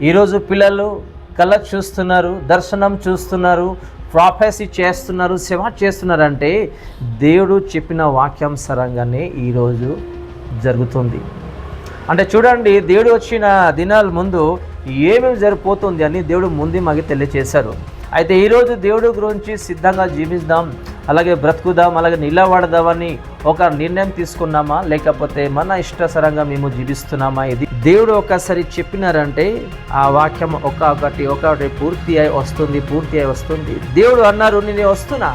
ఈరోజు పిల్లలు కళ చూస్తున్నారు, దర్శనం చూస్తున్నారు, ప్రాఫెసీ చేస్తున్నారు, సేవ చేస్తున్నారంటే దేవుడు చెప్పిన వాక్యానుసారంగానే ఈరోజు జరుగుతుంది. అంటే చూడండి, దేవుడు వచ్చిన దినాల ముందు ఏమేమి జరిగిపోతుంది అని దేవుడు ముందు మాకు తెలియచేశారు. అయితే ఈరోజు దేవుడి గురించి సిద్ధంగా జీవిద్దాం, అలాగే బ్రతుకుదాం, అలాగే నిలబడదామని ఒక నిర్ణయం తీసుకున్నామా, లేకపోతే మన ఇష్టానుసారంగా మేము జీవిస్తున్నామా? ఇది దేవుడు ఒకసారి చెప్పినారంటే ఆ వాక్యం ఒకటి పూర్తి అయి వస్తుంది. దేవుడు అన్నారు, నేనే వస్తున్నా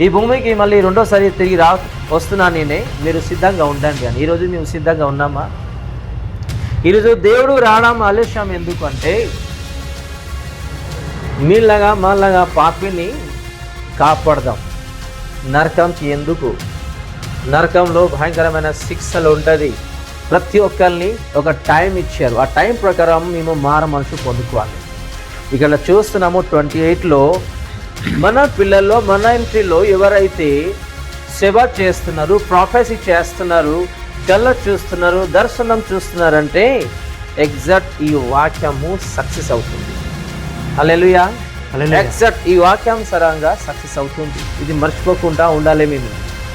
ఈ భూమికి, మళ్ళీ రెండోసారి తిరిగి వస్తున్నా నేనే, మీరు సిద్ధంగా ఉండండి అని. ఈరోజు మేము సిద్ధంగా ఉన్నామా? ఈరోజు దేవుడు రావడం ఆలస్యం ఎందుకు అంటే, మీలాగా మాలాగా పాపిని కాపాడదాం. నరకంకి ఎందుకు? నరకంలో భయంకరమైన శిక్షలు ఉంటుంది. ప్రతి ఒక్కరిని ఒక టైం ఇచ్చారు, ఆ టైం ప్రకారం మేము మనసు పొందుకోవాలి. ఇక్కడ చూస్తున్నాము 28లో మన పిల్లల్లో, మన ఇంటిలో ఎవరైతే సేవ చేస్తున్నారు, ప్రాఫెసీ చేస్తున్నారు, కళ్ళ చూస్తున్నారు, దర్శనం చూస్తున్నారంటే ఎగ్జాక్ట్ ఈ వాక్యము సక్సెస్ అవుతుంది. హల్లెలూయా. ఎగ్జాక్ట్ ఈ వాక్యానుసారంగా సక్సెస్ అవుతుంది. ఇది మర్చిపోకుండా ఉండాలి మేము.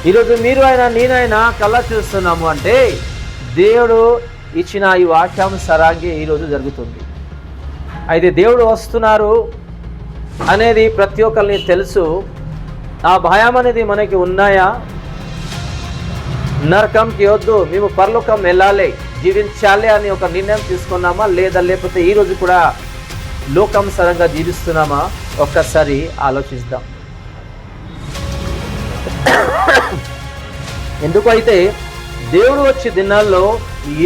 ఈరోజు మీరు అయినా నేనైనా కళ్ళ చూస్తున్నాము అంటే దేవుడు ఇచ్చిన ఈ వాక్యానుసారంగా ఈరోజు జరుగుతుంది. అయితే దేవుడు వస్తున్నారు అనేది ప్రతి ఒక్కరిని తెలుసు. ఆ భయం అనేది మనకి ఉన్నాయా? నరకంకి వద్దు, మేము పరలోకం వెళ్ళాలి, జీవించాలి అని ఒక నిర్ణయం తీసుకున్నామా లేదా? లేకపోతే ఈరోజు కూడా లోకానుసారంగా జీవిస్తున్నామా? ఒక్కసారి ఆలోచిద్దాం. ఎందుకైతే దేవుడు వచ్చే దినాల్లో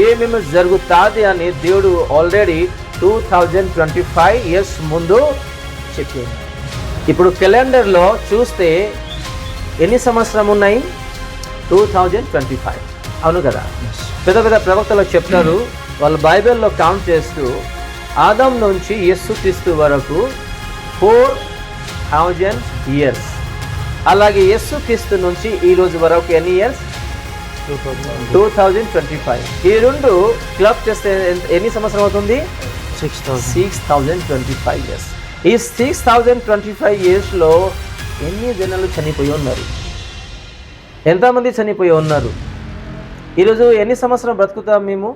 ఏమేమి జరుగుతుంది అని దేవుడు ఆల్రెడీ 2025 ఇయర్స్ ముందు చెప్పింది. ఇప్పుడు క్యాలెండర్లో చూస్తే ఎన్ని సంవత్సరం ఉన్నాయి? 2025. అవును కదా? పెద్ద పెద్ద ప్రవక్తలు చెప్తారు, వాళ్ళు బైబిల్లో కౌంట్ చేస్తూ ఆదం నుంచి యేసుక్రీస్తు వరకు 4000 ఇయర్స్. అలాగే యేసుక్రీస్తు నుంచి ఈ రోజు వరకు ఎన్ని ఇయర్స్? 2025. ఈ రెండు క్లబ్ చేస్తే ఎన్ని సంవత్సరం అవుతుంది? 6025 ఇయర్స్. ఈ 6025 ఇయర్స్లో ఎన్ని జనాలు చనిపోయి ఉన్నారు? ఎంతమంది చనిపోయి ఉన్నారు? ఈరోజు ఎన్ని సంవత్సరం బ్రతుకుతాం మేము?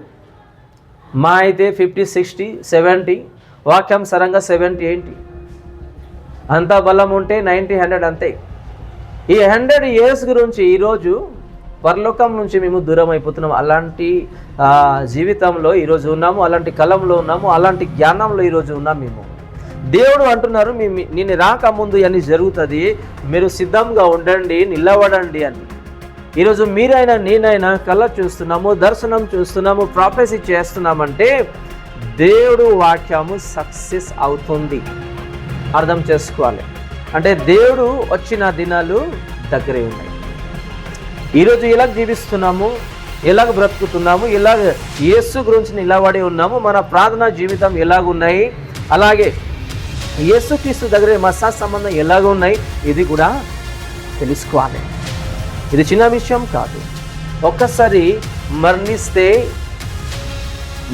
మా అయితే 50, 60, 70, వాక్యానుసారంగా 70, 80. అంత బలం ఉంటే 90, 100 అంతే. ఈ 100 ఇయర్స్ గురించి ఈరోజు పరలోకం నుంచి మేము దూరం అయిపోతున్నాం. అలాంటి జీవితంలో ఈరోజు ఉన్నాము, అలాంటి కాలంలో ఉన్నాము, అలాంటి జ్ఞానంలో ఈరోజు ఉన్నాం మేము. దేవుడు అంటున్నారు, నేను రాకముందు అని జరుగుతుంది, మీరు సిద్ధంగా ఉండండి, నిలబడండి అని. ఈరోజు మీరైనా నేనైనా కళ చూస్తున్నాము, దర్శనం చూస్తున్నాము, ప్రాఫెసీ చేస్తున్నామంటే దేవుడు వాక్యము సక్సెస్ అవుతుంది. అర్థం చేసుకోవాలి. అంటే దేవుడు వచ్చిన దినాలు దగ్గరే ఉన్నాయి. ఈరోజు ఎలాగ జీవిస్తున్నాము, ఎలాగ బ్రతుకుతున్నాము, ఎలాగ యేసు గురించి నిలబడి ఉన్నాము, మన ప్రార్థనా జీవితం ఎలాగున్నాయి, అలాగే యేసుక్రీస్తు దగ్గర మా సంబంధం ఎలాగ ఉన్నాయి, ఇది కూడా తెలుసుకోవాలి. ఇది చిన్న విషయం కాదు. ఒక్కసారి మరణిస్తే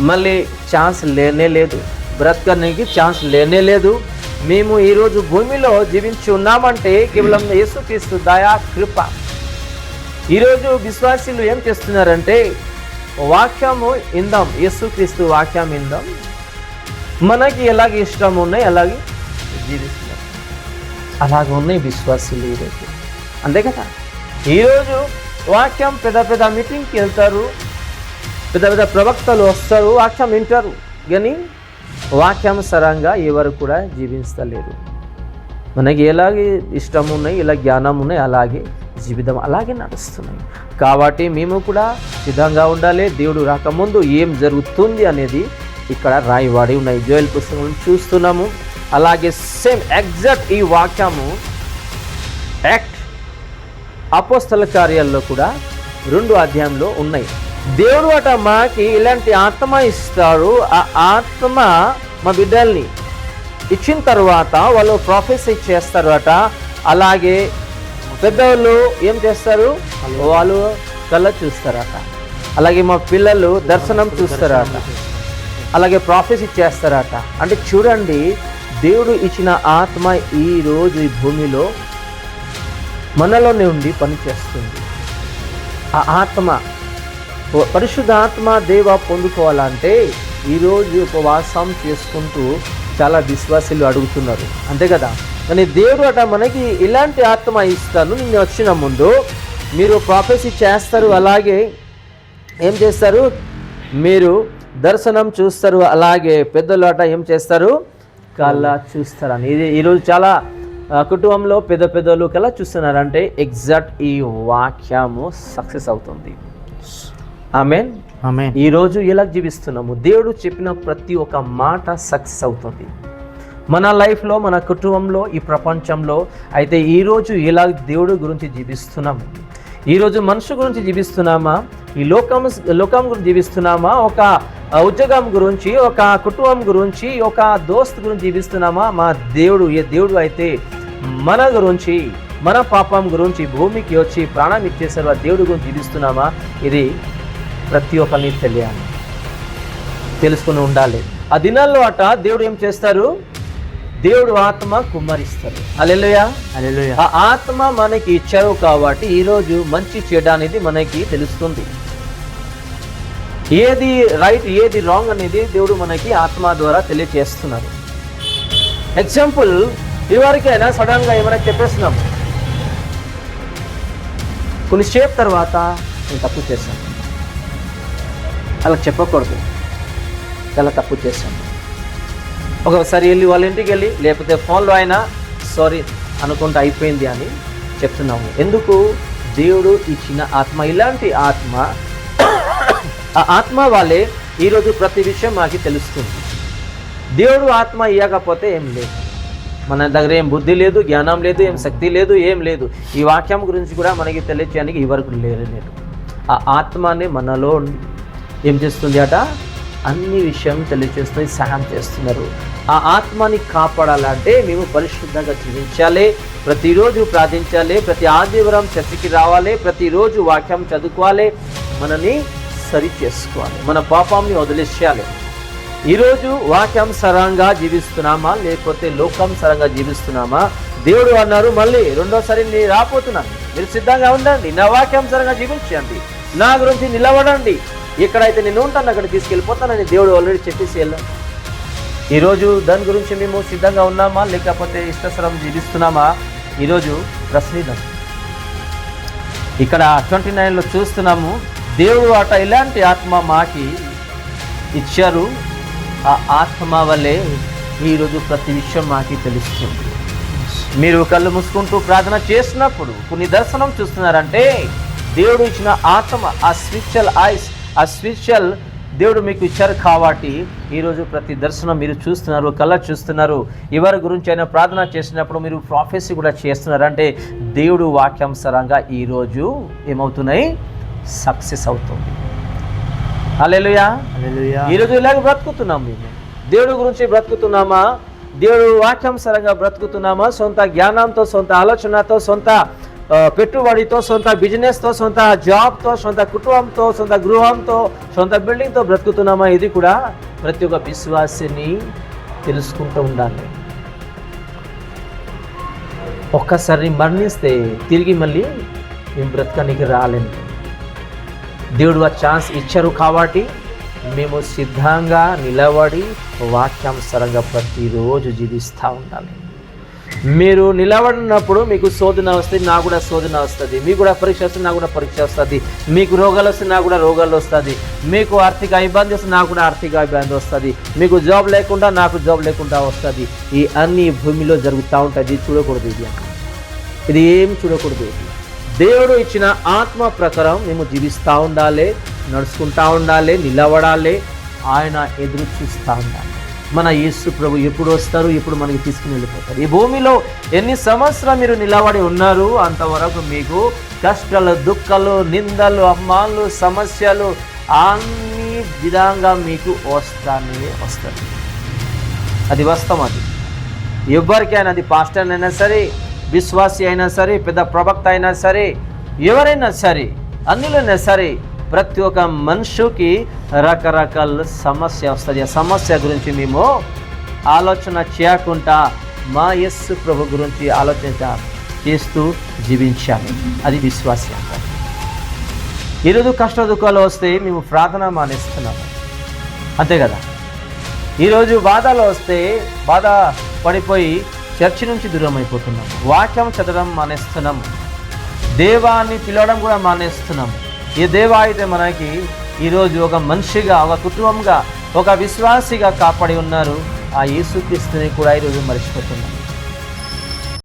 మళ్ళీ ఛాన్స్ లేనే లేదు, బ్రతకడానికి ఛాన్స్ లేనే లేదు. మేము ఈరోజు భూమిలో జీవించి ఉన్నామంటే కేవలం యేసుక్రీస్తు దయా కృప. ఈరోజు విశ్వాసీలు ఏం చేస్తున్నారంటే వాక్యము ఇందాం, యేసుక్రీస్తు వాక్యం ఇందాం, మనకి ఎలాగ ఇష్టం ఉన్నాయి అలాగే జీవిస్తున్నాం. అలాగ ఉన్నాయి విశ్వాసీలు ఈరోజు, అంతే కదా? ఈరోజు వాక్యం పెద్ద పెద్ద మీటింగ్కి వెళ్తారు, పెద్ద పెద్ద ప్రవక్తలు వస్తారు, వాక్యం వింటారు, కానీ వాక్యానుసారంగా ఎవరు కూడా జీవిస్తలేరు. మనకి ఎలాగే ఇష్టం ఉన్నాయి, ఇలా జ్ఞానం ఉన్నాయి, అలాగే జీవితం అలాగే నడుస్తున్నాయి. కాబట్టి మేము కూడా సిద్ధంగా ఉండాలి. దేవుడు రాకముందు ఏం జరుగుతుంది అనేది ఇక్కడ రాయబడి ఉన్నాయి. జోయల్ పుస్తకం చూస్తున్నాము. అలాగే సేమ్ ఎగ్జాక్ట్ ఈ వాక్యము యాక్ట్ అపోస్తల కార్యాల్లో కూడా 2వ అధ్యాయంలో ఉన్నాయి. దేవుడు అట మాకి ఇలాంటి ఆత్మ ఇస్తాడు. ఆ ఆత్మ మా బిడ్డల్ని ఇచ్చిన తర్వాత వాళ్ళు ప్రొఫెసీ చేస్తారు అట. అలాగే పెద్దవాళ్ళు ఏం చేస్తారు? వాళ్ళు కళ్ళ చూస్తారట. అలాగే మా పిల్లలు దర్శనం చూస్తారట. అలాగే ప్రాఫెసీ చేస్తారట. అంటే చూడండి, దేవుడు ఇచ్చిన ఆత్మ ఈరోజు ఈ భూమిలో మనలోనే ఉండి పనిచేస్తుంది. ఆ ఆత్మ, పరిశుద్ధ ఆత్మ దేవ పొందుకోవాలంటే ఈరోజు ఉపవాసం చేసుకుంటూ చాలా విశ్వాసులు అడుగుతున్నారు, అంతే కదా. కానీ దేవుడు అట మనకి ఇలాంటి ఆత్మ ఇస్తాను, నిన్న వచ్చిన ముందు మీరు ప్రాఫెసీ చేస్తారు, అలాగే ఏం చేస్తారు, మీరు దర్శనం చూస్తారు, అలాగే పెద్దలు అట ఏం చేస్తారు, కళ చూస్తారని. ఇది ఈరోజు చాలా కుటుంబంలో పెద్దలు కళ చూస్తున్నారు. అంటే ఎగ్జాక్ట్ ఈ వాక్యము సక్సెస్ అవుతుంది. ఆమేన్. ఈరోజు ఎలా జీవిస్తున్నాము, దేవుడు చెప్పిన ప్రతి ఒక్క మాట సక్సెస్ అవుతుంది మన లైఫ్లో, మన కుటుంబంలో, ఈ ప్రపంచంలో. అయితే ఈరోజు ఎలా దేవుడు గురించి జీవిస్తున్నాము, ఈరోజు మనుషు గురించి జీవిస్తున్నామా, ఈ లోకం గురించి జీవిస్తున్నామా, ఒక ఉద్యోగం గురించి, ఒక కుటుంబం గురించి, ఒక దోస్త్ గురించి జీవిస్తున్నామా, మా దేవుడు ఏ దేవుడు అయితే మన గురించి, మన పాపం గురించి భూమికి వచ్చి ప్రాణం ఇచ్చేసారు ఆ దేవుడు గురించి జీవిస్తున్నామా, ఇది ప్రతి ఒక్కరిని తెలియాలి, తెలుసుకుని ఉండాలి. ఆ దినాల్లో అట దేవుడు ఏం చేస్తారు, దేవుడు ఆత్మ కుమ్మరిస్తారు. హల్లెలూయా, హల్లెలూయా. ఆ ఆత్మ మనకి ఇచ్చారు కాబట్టి ఈరోజు మంచి చేయడానికి మనకి తెలుస్తుంది. ఏది రైట్, ఏది రాంగ్ అనేది దేవుడు మనకి ఆత్మ ద్వారా తెలియజేస్తున్నారు. ఎగ్జాంపుల్, ఎవరికైనా సడన్గా ఏమైనా చెప్పేస్తున్నాము, కొన్నిసేపు తర్వాత నేను తప్పు చేశాను, అలా చెప్పకూడదు, చాలా తప్పు చేశాను. ఒకసారి వెళ్ళి వాళ్ళ ఇంటికి వెళ్ళి, లేకపోతే ఫోన్లో అయినా సారీ అనుకుంటూ అయిపోయింది అని చెప్తున్నాము. ఎందుకు? దేవుడు ఇచ్చిన ఆత్మ ఇలాంటి ఆత్మ. ఆ ఆత్మ వాళ్ళే ఈరోజు ప్రతి విషయం మాకు తెలుస్తుంది. దేవుడు ఆత్మ ఇవ్వకపోతే ఏం లేదు, మన దగ్గర ఏం బుద్ధి లేదు, జ్ఞానం లేదు, ఏం శక్తి లేదు, ఏం లేదు. ఈ వాక్యం గురించి కూడా మనకి తెలియచేయడానికి ఎవరికి లేదు. ఆ ఆత్మని మనలో ఏం చేస్తుంది అట, అన్ని విషయం తెలియజేస్తుంది, సహాయం చేస్తున్నారు. ఆ ఆత్మని కాపాడాలంటే మేము పరిశుద్ధంగా జీవించాలి, ప్రతిరోజు ప్రార్థించాలి, ప్రతి ఆదివారం చర్చికి రావాలి, ప్రతిరోజు వాక్యం చదువుకోవాలి, మనని సరి చేసుకోవాలి, మన పాపాన్ని వదిలేసేయాలి. ఈరోజు వాక్యానుసారంగా జీవిస్తున్నామా, లేకపోతే లోకానుసారంగా జీవిస్తున్నామా? దేవుడు అన్నారు, మళ్ళీ రెండోసారి నేను రాపోతున్నాను, మీరు సిద్ధంగా ఉండండి, నా వాక్యానుసారంగా జీవించండి, నా గురించి నిలబడండి, ఎక్కడైతే నేను ఉంటాను అక్కడ తీసుకెళ్ళిపోతానని దేవుడు ఆల్రెడీ చెప్పేసి వెళ్ళాను. ఈరోజు దాని గురించి మేము సిద్ధంగా ఉన్నామా, లేకపోతే ఇష్టసరం జీవిస్తున్నామా? ఈరోజు ప్రశ్నిద్దాం. ఇక్కడ 29లో చూస్తున్నాము, దేవుడు అట ఇలాంటి ఆత్మ మాకి ఇచ్చారు. ఆ ఆత్మ వల్లే ఈరోజు ప్రతి విషయం మాకి తెలుస్తుంది. మీరు కళ్ళు మూసుకుంటూ ప్రార్థన చేసినప్పుడు కొన్ని దర్శనం చూస్తున్నారంటే దేవుడు ఇచ్చిన ఆత్మ, ఆ స్పిరిచువల్ ఐస్, ఆ స్పిరిచువల్ దేవుడు మీకు ఇచ్చారు కాబట్టి ఈరోజు ప్రతి దర్శనం మీరు చూస్తున్నారు, కళ్ళ చూస్తున్నారు. ఎవరి గురించి అయినా ప్రార్థన చేసినప్పుడు మీరు ప్రాఫెసీ కూడా చేస్తున్నారు. అంటే దేవుడు వాక్యానుసారంగా ఈరోజు ఏమవుతున్నాయి, సక్సెస్ అవుతుంది. హల్లెలూయా, హల్లెలూయా. ఈరోజు ఇలాగ బ్రతుకుతున్నాం, మేము దేవుడి గురించి బ్రతుకుతున్నామా, దేవుడు వాక్యానుసారంగా బ్రతుకుతున్నామా? సొంత జ్ఞానంతో, సొంత ఆలోచనతో, సొంత పెట్టుబడితో, సొంత బిజినెస్తో, సొంత జాబ్తో, సొంత కుటుంబంతో, సొంత గృహంతో, సొంత బిల్డింగ్తో బ్రతుకుతున్నామా? ఇది కూడా ప్రతి ఒక్క విశ్వాసిని తెలుసుకుంటూ ఉండాలి. ఒక్కసారి మరణిస్తే తిరిగి మళ్ళీ మేము బ్రతకడానికి రాలేము. దేవుడు ఆ ఛాన్స్ ఇచ్చారు కాబట్టి మేము సిద్ధంగా నిలబడి వాక్యానుసారంగా ప్రతిరోజు జీవిస్తూ ఉండాలి. మీరు నిలబడినప్పుడు మీకు శోధన వస్తుంది, నాకు కూడా శోధన వస్తుంది, మీకు కూడా పరీక్ష వస్తుంది, నాకు కూడా పరీక్ష వస్తుంది, మీకు రోగాలు వస్తే నాకు కూడా రోగాలు వస్తుంది, మీకు ఆర్థిక ఇబ్బంది వస్తే నాకు కూడా ఆర్థిక ఇబ్బంది వస్తుంది, మీకు జాబ్ లేకుండా నాకు జాబ్ లేకుండా వస్తుంది. ఈ అన్ని భూమిలో జరుగుతూ ఉంటుంది. చూడకూడదు, ఇది ఏం చూడకూడదు. దేవుడు ఇచ్చిన ఆత్మ ప్రకారం మేము జీవిస్తూ ఉండాలి, నడుచుకుంటూ ఉండాలి, నిలబడాలి, ఆయన ఎదురు చూస్తూ ఉండాలి. మన యేసు ప్రభు ఎప్పుడు వస్తారు, ఎప్పుడు మనకి తీసుకుని వెళ్ళిపోతారు. ఈ భూమిలో ఎన్ని సంవత్సరాలు మీరు నిలబడి ఉన్నారు, అంతవరకు మీకు కష్టాలు, దుఃఖాలు, నిందలు, అమ్మాలు, సమస్యలు అన్ని విధంగా మీకు వస్తానే వస్తుంది. అది వాస్తవం. అది ఎవరికైనా, అది పాస్టర్ అయినా సరే, విశ్వాసి అయినా సరే, పెద్ద ప్రవక్త అయినా సరే, ఎవరైనా సరే, అన్యులైనా సరే, ప్రతి ఒక్క మనిషికి రకరకాల సమస్య వస్తుంది. ఆ సమస్య గురించి మేము ఆలోచన చేయకుండా మా యేసు ప్రభు గురించి ఆలోచన చేస్తూ జీవించాలి. అది విశ్వాసం అంటారు. ఈరోజు కష్ట దుఃఖాలు వస్తే మేము ప్రార్థన మానేస్తున్నాము, అంతే కదా. ఈరోజు బాధలు వస్తే బాధ పడిపోయి చర్చి నుంచి దూరం అయిపోతున్నాము, వాక్యం చదవడం మానేస్తున్నాము, దేవాన్ని పిలవడం కూడా మానేస్తున్నాము. ఈ దేవా అయితే మనకి ఈరోజు ఒక మనిషిగా, ఒక కుటుంబంగా, ఒక విశ్వాసిగా కాపాడి ఉన్నారు. ఆ యేసుక్రీస్తుని కూడా ఈరోజు మర్చిపోతున్నాం.